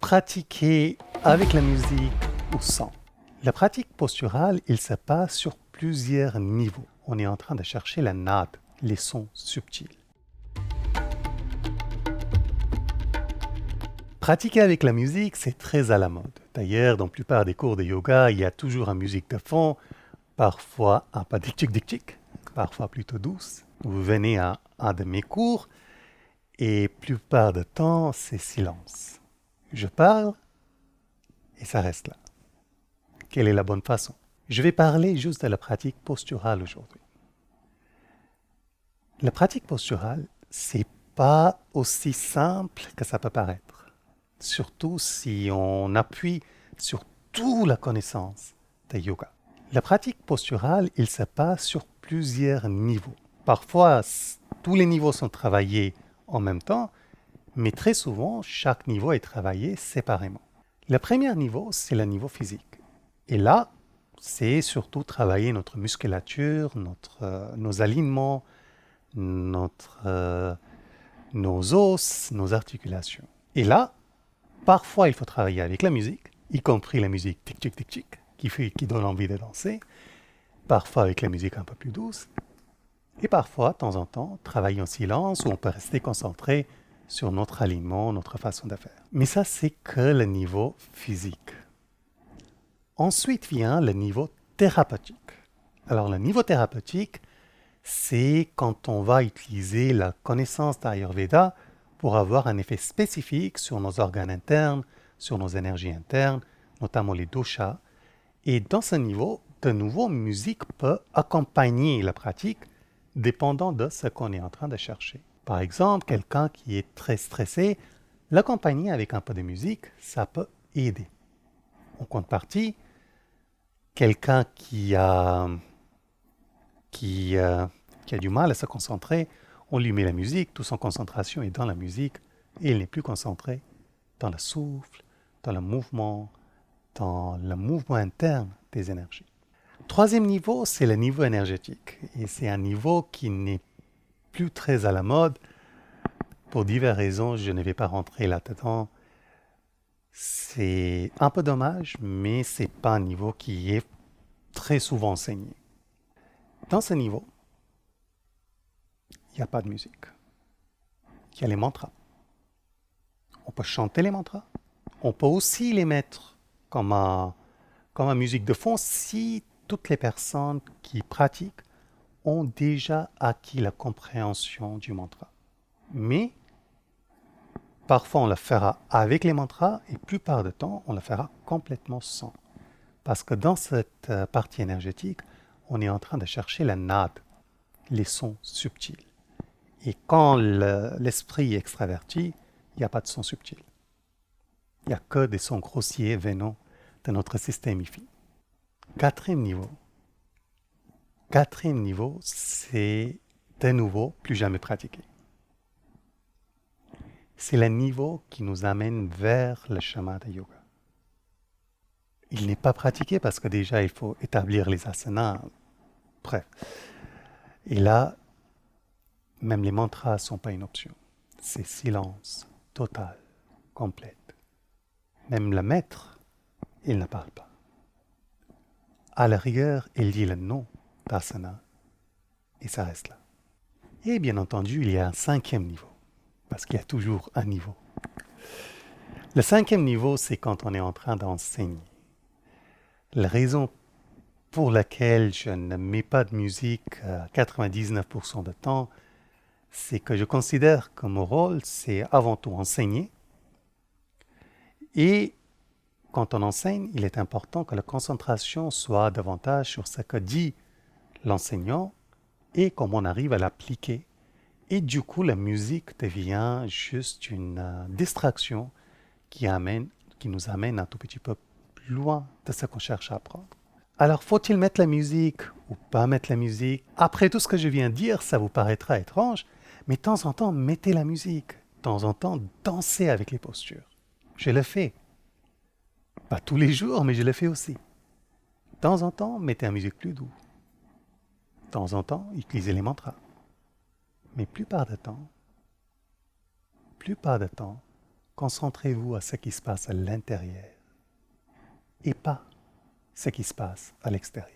Pratiquer avec la musique ou sans. La pratique posturale, il se passe sur plusieurs niveaux. On est en train de chercher la nappe, les sons subtils. Pratiquer avec la musique, c'est très à la mode. D'ailleurs, dans la plupart des cours de yoga, il y a toujours une musique de fond, parfois un pas dik-tik, parfois plutôt douce. Vous venez à un de mes cours et la plupart du temps, c'est silence. Je parle et ça reste là. Quelle est la bonne façon? Je vais parler juste de la pratique posturale aujourd'hui. La pratique posturale, c'est pas aussi simple que ça peut paraître. Surtout si on appuie sur toute la connaissance de yoga. La pratique posturale, il se passe sur plusieurs niveaux. Parfois, tous les niveaux sont travaillés en même temps, mais très souvent, chaque niveau est travaillé séparément. Le premier niveau, c'est le niveau physique. Et là, c'est surtout travailler notre musculature, nos alignements, nos os, nos articulations. Et là, parfois, il faut travailler avec la musique, y compris la musique tic-tic, qui donne envie de danser. Parfois avec la musique un peu plus douce. Et parfois, de temps en temps, travailler en silence où on peut rester concentré sur notre alignement, notre façon de faire. Mais ça, c'est que le niveau physique. Ensuite vient le niveau thérapeutique. Alors, le niveau thérapeutique, c'est quand on va utiliser la connaissance d'Ayurveda pour avoir un effet spécifique sur nos organes internes, sur nos énergies internes, notamment les doshas. Et dans ce niveau, de nouveau, musique peut accompagner la pratique dépendant de ce qu'on est en train de chercher. Par exemple, quelqu'un qui est très stressé, l'accompagner avec un peu de musique, ça peut aider. En contrepartie, quelqu'un qui a du mal à se concentrer, on lui met la musique, toute son concentration est dans la musique et il n'est plus concentré dans le souffle, dans le mouvement interne des énergies. Troisième niveau, c'est le niveau énergétique. Et c'est un niveau qui n'est plus très à la mode. Pour diverses raisons, je ne vais pas rentrer là-dedans. C'est un peu dommage, mais ce n'est pas un niveau qui est très souvent enseigné. Dans ce niveau, il n'y a pas de musique. Il y a les mantras. On peut chanter les mantras. On peut aussi les mettre comme une musique de fond si toutes les personnes qui pratiquent ont déjà acquis la compréhension du mantra. Mais parfois on le fera avec les mantras et la plupart du temps on le fera complètement sans. Parce que dans cette partie énergétique, on est en train de chercher la nade, les sons subtils. Et quand l'esprit est extraverti, il n'y a pas de sons subtils. Il n'y a que des sons grossiers venant de notre système IFI. Quatrième niveau, c'est de nouveau plus jamais pratiqué. C'est le niveau qui nous amène vers le chemin de yoga. Il n'est pas pratiqué parce que déjà il faut établir les asanas. Bref. Et là, même les mantras ne sont pas une option. C'est silence total, complète. Même le maître, il ne parle pas. À la rigueur, il dit le nom d'asana et ça reste là. Et bien entendu, il y a un cinquième niveau, parce qu'il y a toujours un niveau. Le cinquième niveau, c'est quand on est en train d'enseigner. La raison pour laquelle je ne mets pas de musique à 99% de temps, c'est que je considère que mon rôle, c'est avant tout enseigner. Et quand on enseigne, il est important que la concentration soit davantage sur ce que dit l'enseignant et comment on arrive à l'appliquer. Et du coup, la musique devient juste une distraction qui nous amène un tout petit peu plus loin de ce qu'on cherche à apprendre. Alors, faut-il mettre la musique ou pas mettre la musique? Après tout ce que je viens de dire, ça vous paraîtra étrange, mais de temps en temps, mettez la musique. De temps en temps, dansez avec les postures. Je le fais. Pas tous les jours, mais je le fais aussi. De temps en temps, mettez la musique plus douce. De temps en temps, utilisez les mantras. Mais plupart du temps, concentrez-vous à ce qui se passe à l'intérieur et pas ce qui se passe à l'extérieur.